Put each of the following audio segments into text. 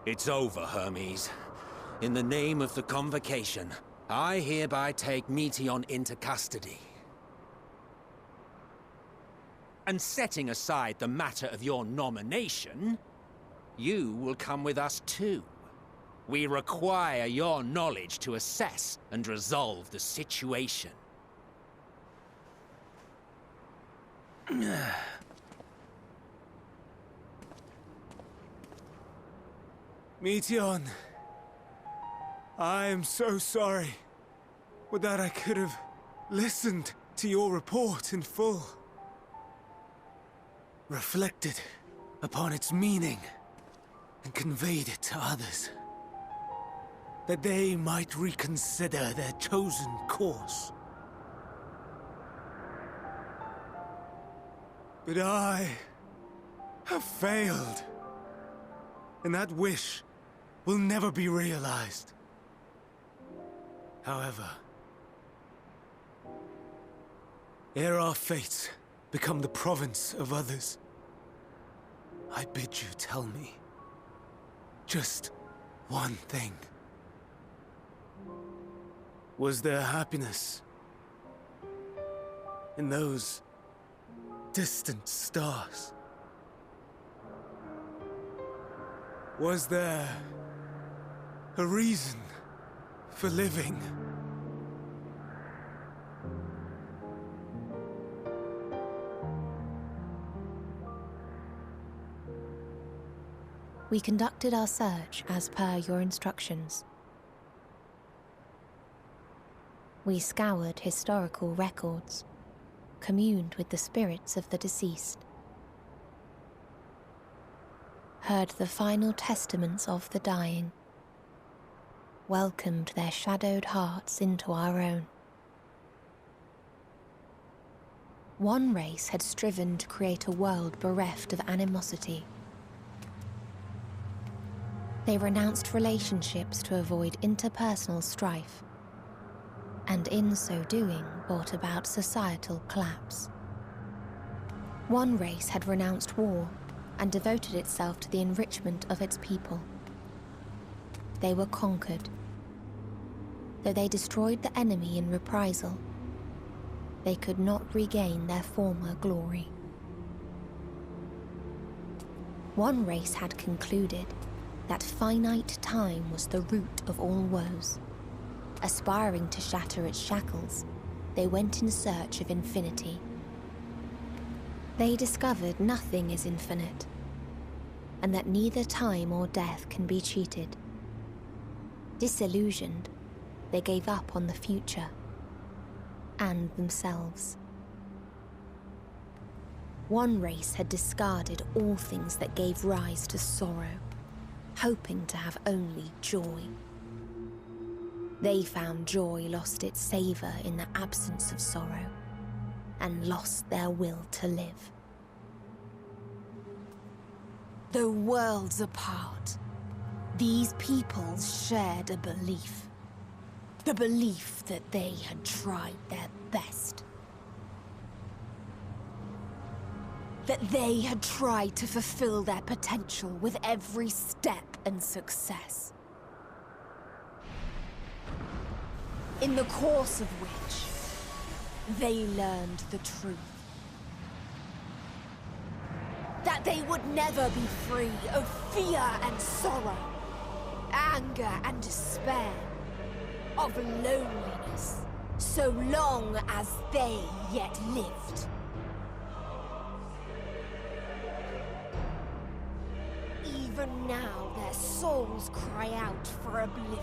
It's over, Hermes. In the name of the Convocation, I hereby take Meteion into custody. And setting aside the matter of your nomination, you will come with us too. We require your knowledge to assess and resolve the situation. Meteion, I am so sorry. Would that I could have listened to your report in full. Reflected upon its meaning and conveyed it to others. That they might reconsider their chosen course. But I have failed. And that wish will never be realized. However, ere our fates become the province of others, I bid you tell me just one thing. Was there happiness in those distant stars? Was there a reason for living? We conducted our search as per your instructions. We scoured historical records, communed with the spirits of the deceased, heard the final testaments of the dying, welcomed their shadowed hearts into our own. One race had striven to create a world bereft of animosity. They renounced relationships to avoid interpersonal strife, and in so doing brought about societal collapse. One race had renounced war and devoted itself to the enrichment of its people. They were conquered. Though they destroyed the enemy in reprisal, they could not regain their former glory. One race had concluded that finite time was the root of all woes. Aspiring to shatter its shackles, they went in search of infinity. They discovered nothing is infinite, and that neither time or death can be cheated. Disillusioned, they gave up on the future and themselves. One race had discarded all things that gave rise to sorrow, hoping to have only joy. They found joy lost its savor in the absence of sorrow, and lost their will to live. Though worlds apart, these peoples shared a belief. The belief that they had tried their best. That they had tried to fulfill their potential with every step and success. In the course of which, they learned the truth. That they would never be free of fear and sorrow, anger and despair, of loneliness, so long as they yet lived. Even now their souls cry out for oblivion.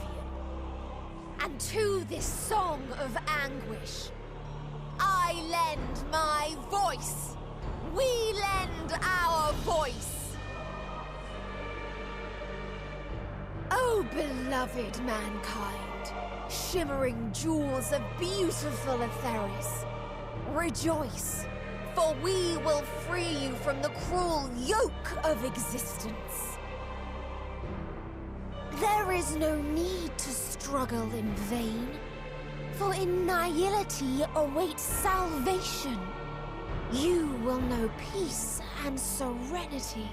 And to this song of anguish, I lend my voice. We lend our voice. Oh, beloved mankind, shimmering jewels of beautiful Ffxiv, rejoice, for we will free you from the cruel yoke of existence. There is no need to struggle in vain, for in nihility awaits salvation. You will know peace and serenity,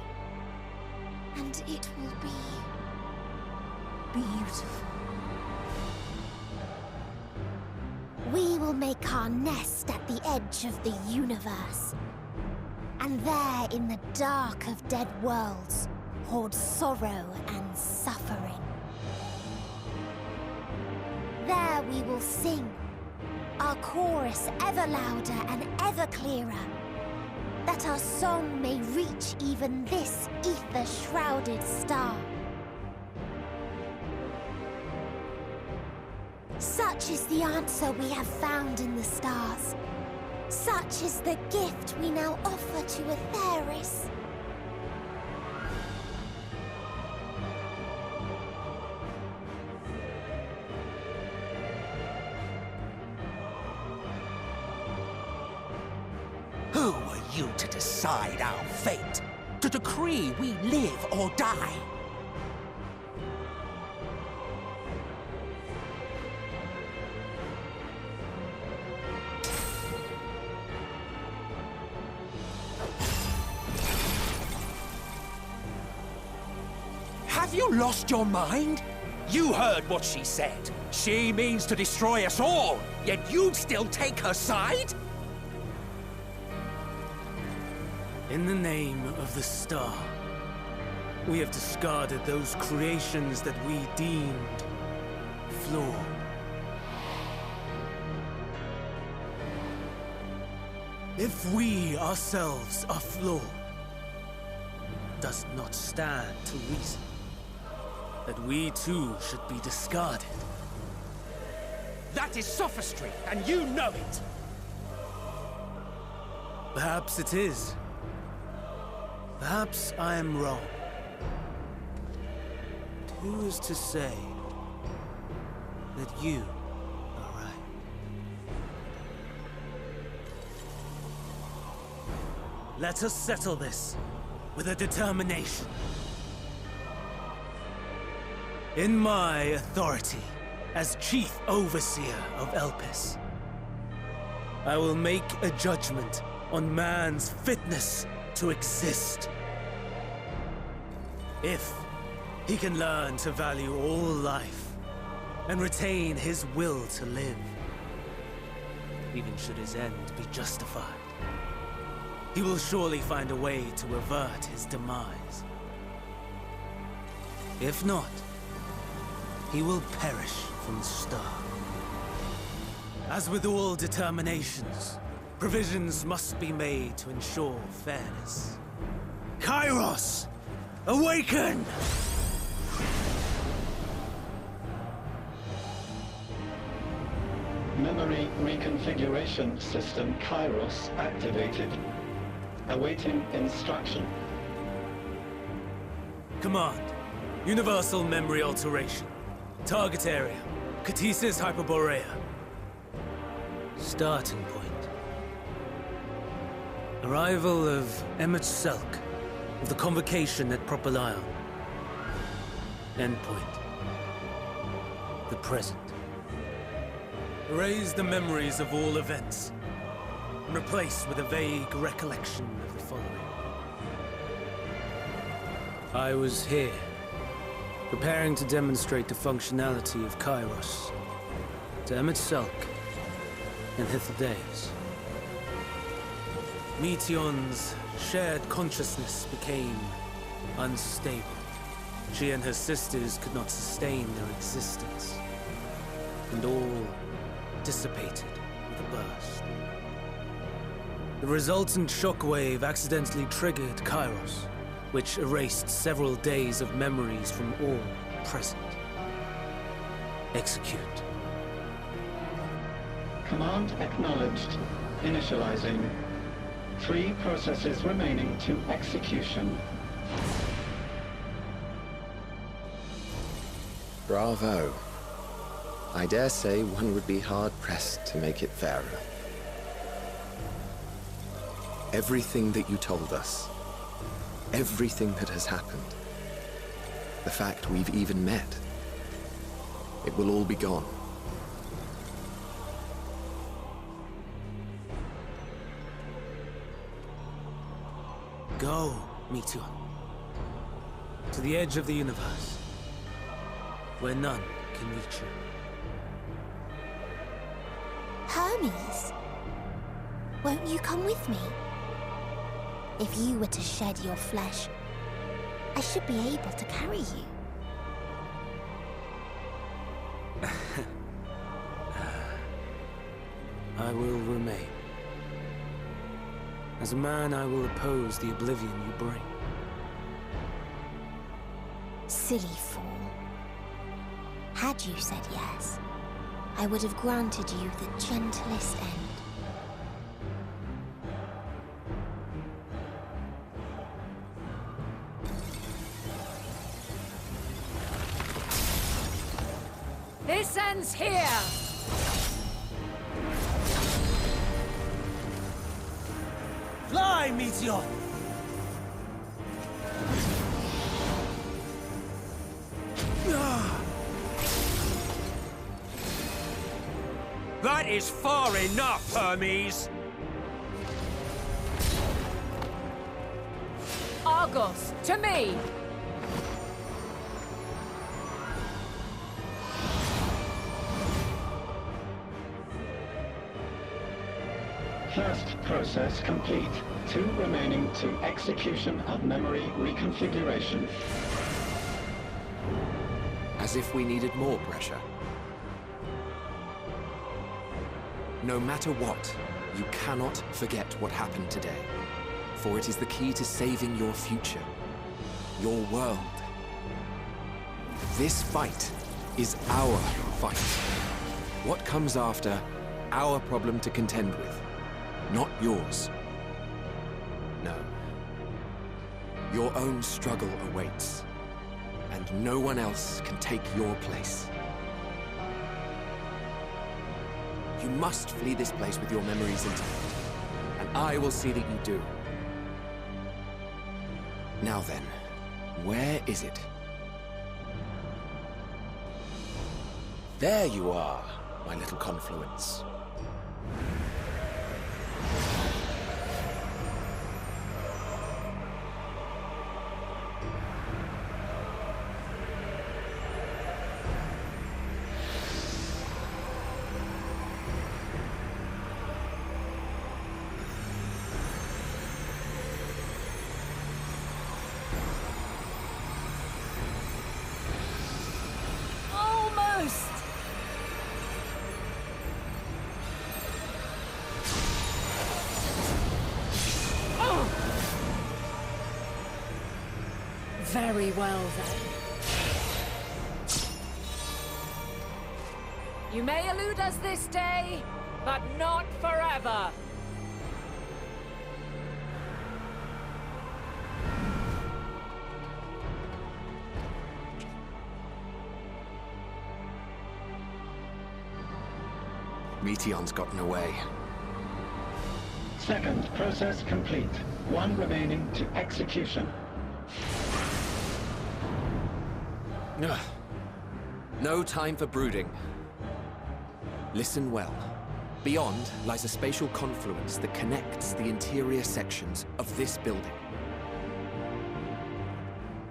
and it will be beautiful. We will make our nest at the edge of the universe. And there, in the dark of dead worlds, hoard sorrow and suffering. There we will sing, our chorus ever louder and ever clearer, that our song may reach even this ether-shrouded star. Such is the answer we have found in the stars. Such is the gift we now offer to Etheris. Who are you to decide our fate? To decree we live or die? Have you lost your mind? You heard what she said. She means to destroy us all, yet you'd still take her side? In the name of the star, we have discarded those creations that we deemed flawed. If we ourselves are flawed, does not stand to reason that we too should be discarded. That is sophistry, and you know it! Perhaps it is. Perhaps I am wrong. But who is to say that you are right? Let us settle this with a determination. In my authority as Chief Overseer of Elpis, I will make a judgment on man's fitness to exist. If he can learn to value all life and retain his will to live, even should his end be justified, he will surely find a way to avert his demise. If not, he will perish from the start. As with all determinations, provisions must be made to ensure fairness. Kairos! Awaken! Memory reconfiguration system Kairos activated. Awaiting instruction. Command. Universal memory alteration. Target area. Catesis Hyperborea. Starting point. Arrival of Emmet Selk of the Convocation at Propylion. Endpoint. The present. Erase the memories of all events and replace with a vague recollection of the following. I was here, preparing to demonstrate the functionality of Kairos to Emmet Selk and Hythlodaeus. Meteion's shared consciousness became unstable. She and her sisters could not sustain their existence, and all dissipated with a burst. The resultant shockwave accidentally triggered Kairos, which erased several days of memories from all present. Execute. Command acknowledged. Initializing. 3 processes remaining to execution. Bravo. I dare say one would be hard-pressed to make it fairer. Everything that you told us, everything that has happened, the fact we've even met, it will all be gone. Go, Meteion. To the edge of the universe. where none can reach you. Hermes? Won't you come with me? If you were to shed your flesh, I should be able to carry you. I will remain. As a man, I will oppose the oblivion you bring. Silly fool. Had you said yes, I would have granted you the gentlest end. This ends here! Fly, Meteion! That is far enough, Hermes! Argos, to me! First process complete. 2 remaining to execution of memory reconfiguration. As if we needed more pressure. No matter what, you cannot forget what happened today. For it is the key to saving your future. Your world. This fight is our fight. What comes after, our problem to contend with. Not yours. No. Your own struggle awaits. And no one else can take your place. You must flee this place with your memories intact. And I will see that you do. Now then, where is it? There you are, my little confluence. Very well, then. You may elude us this day, but not forever. Meteion's gotten away. Second process complete. 1 remaining to execution. Ugh. No time for brooding. Listen well. Beyond lies a spatial confluence that connects the interior sections of this building.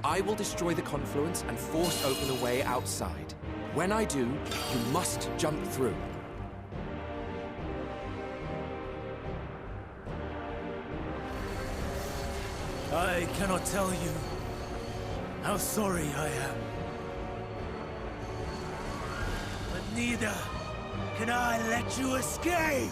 I will destroy the confluence and force open a way outside. When I do, you must jump through. I cannot tell you how sorry I am. But neither can I let you escape!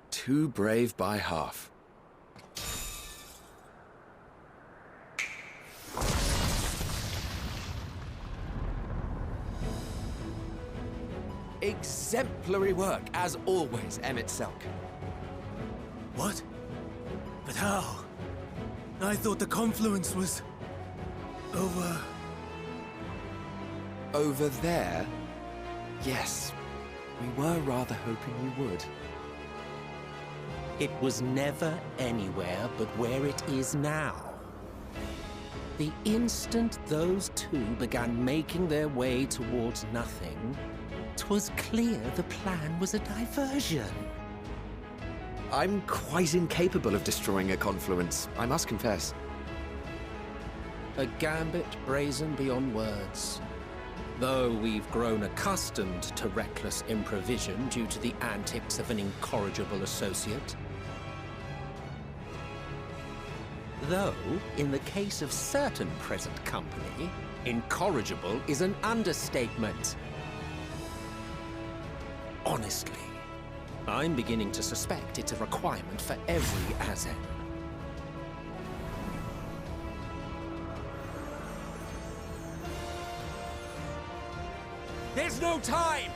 Too brave by half. Exemplary work, as always, Emet-Selch. What? But how? I thought the confluence was... over... Over there? Yes. We were rather hoping you would. It was never anywhere but where it is now. The instant those two began making their way towards nothing, 'twas clear the plan was a diversion. I'm quite incapable of destroying a confluence, I must confess. A gambit brazen beyond words. Though we've grown accustomed to reckless improvision due to the antics of an incorrigible associate. Though, in the case of certain present company, incorrigible is an understatement. Honestly, I'm beginning to suspect it's a requirement for every Azen. There's no time!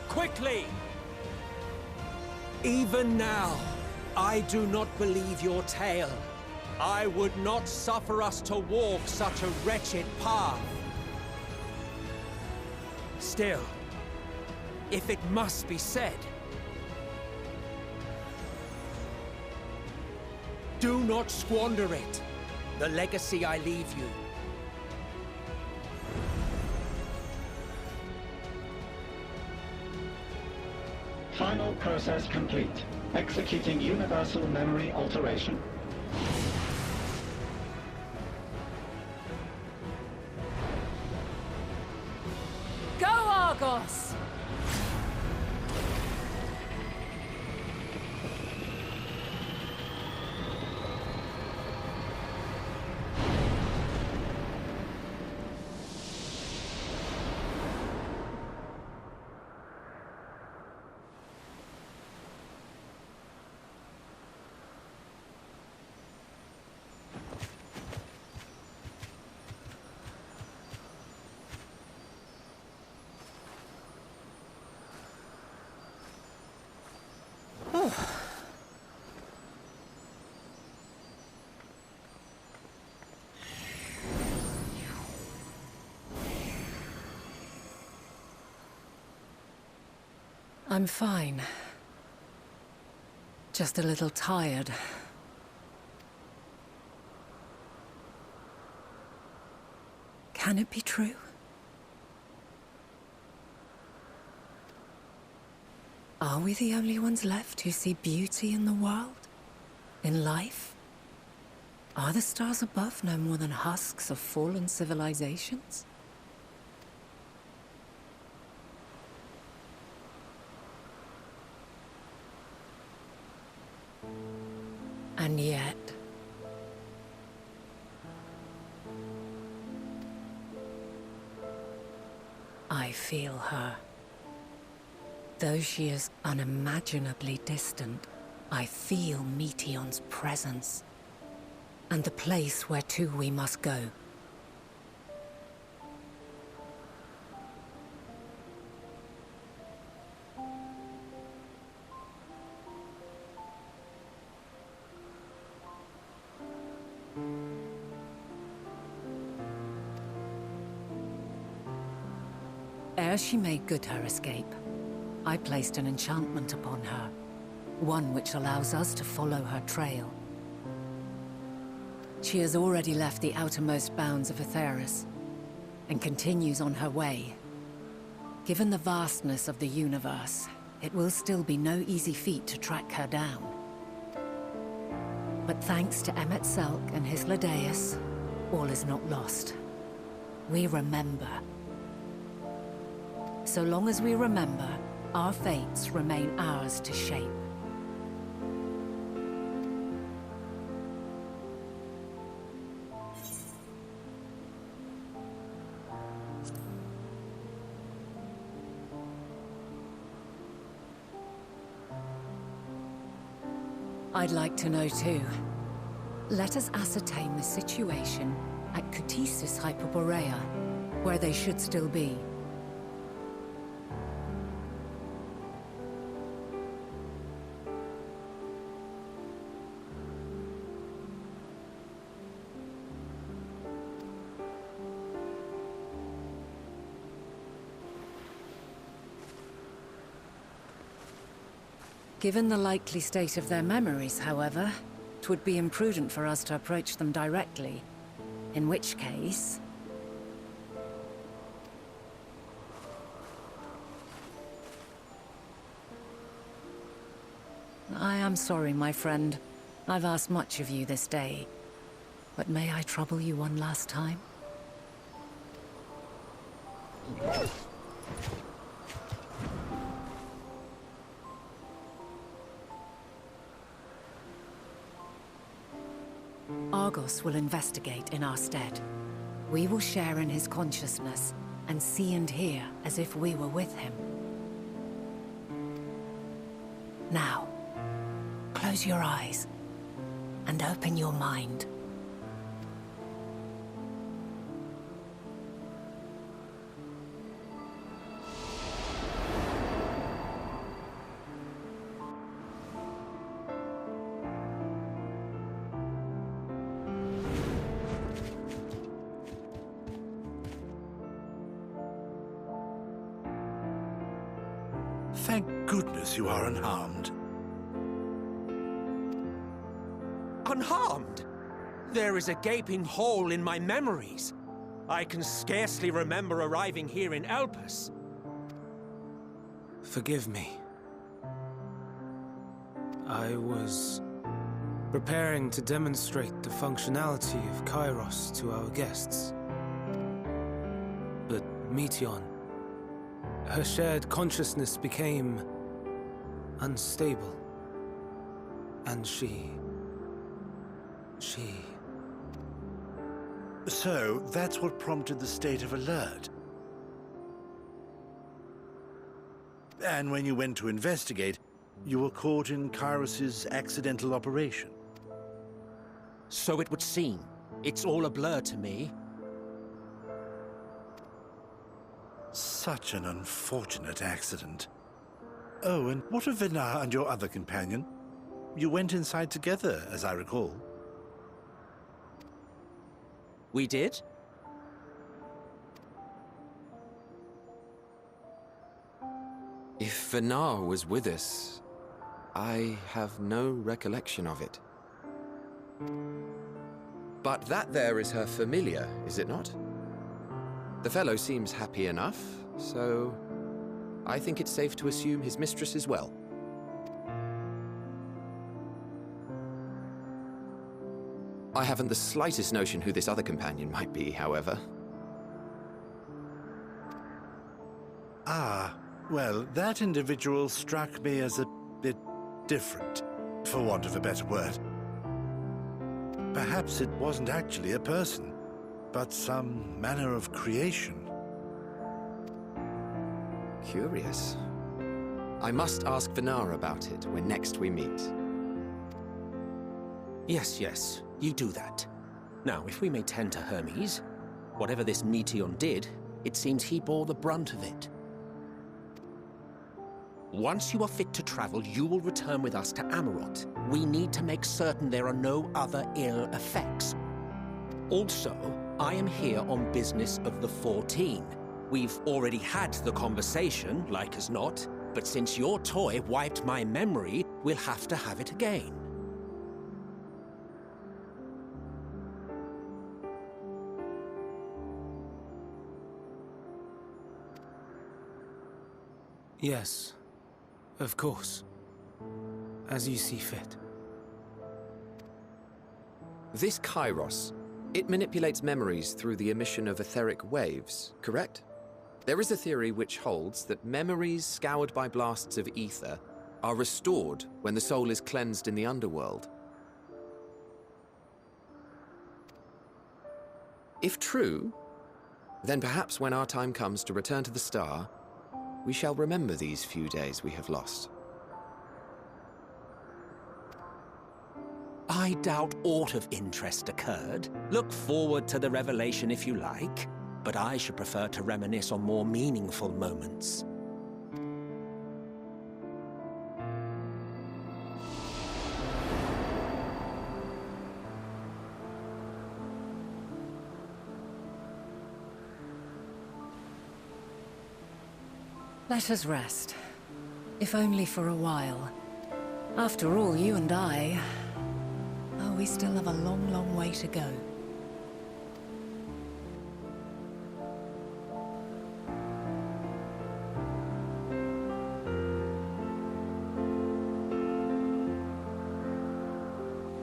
Quickly! Even now, I do not believe your tale. I would not suffer us to walk such a wretched path. Still, if it must be said, do not squander it. The legacy I leave you. Final process complete. Executing universal memory alteration. Go, Argos! I'm fine. Just a little tired. Can it be true? Are we the only ones left who see beauty in the world? In life? Are the stars above no more than husks of fallen civilizations? And yet... I feel her. Though she is unimaginably distant, I feel Meteion's presence, and the place where to we must go. Ere she made good her escape, I placed an enchantment upon her, one which allows us to follow her trail. She has already left the outermost bounds of Aetheris, and continues on her way. Given the vastness of the universe, it will still be no easy feat to track her down. But thanks to Emet-Selch and his Ladeus, all is not lost. We remember. So long as we remember, our fates remain ours to shape. I'd like to know too. Let us ascertain the situation at Cutisis Hyperborea, where they should still be. Given the likely state of their memories, however, it would be imprudent for us to approach them directly. In which case... I am sorry, my friend. I've asked much of you this day. But may I trouble you one last time? Argos will investigate in our stead. We will share in his consciousness and see and hear as if we were with him. Now, close your eyes and open your mind. Thank goodness you are unharmed. Unharmed? There is a gaping hole in my memories. I can scarcely remember arriving here in Elpis. Forgive me. I was preparing to demonstrate the functionality of Kairos to our guests. But Meteion, her shared consciousness became unstable. And she... So, that's what prompted the state of alert. And when you went to investigate, you were caught in Kairos's accidental operation. So it would seem. It's all a blur to me. Such an unfortunate accident. Oh, and what of Venat and your other companion? You went inside together, as I recall. We did? If Venat was with us, I have no recollection of it. But that there is her familiar, is it not? The fellow seems happy enough, so I think it's safe to assume his mistress is well. I haven't the slightest notion who this other companion might be, however. Ah, well, that individual struck me as a bit different, for want of a better word. Perhaps it wasn't actually a person, but some manner of creation. Curious. I must ask Venat about it when next we meet. Yes, you do that. Now, if we may tend to Hermes, whatever this Meteion did, it seems he bore the brunt of it. Once you are fit to travel, you will return with us to Amarot. We need to make certain there are no other ill effects. Also, I am here on business of the 14. We've already had the conversation, like as not, but since your toy wiped my memory, we'll have to have it again. Yes, of course. As you see fit. This Kairos, it manipulates memories through the emission of etheric waves, correct? There is a theory which holds that memories scoured by blasts of ether are restored when the soul is cleansed in the underworld. If true, then perhaps when our time comes to return to the star, we shall remember these few days we have lost. I doubt aught of interest occurred. Look forward to the revelation if you like, but I should prefer to reminisce on more meaningful moments. Let us rest, if only for a while. After all, you and I... Oh, we still have a long, long way to go.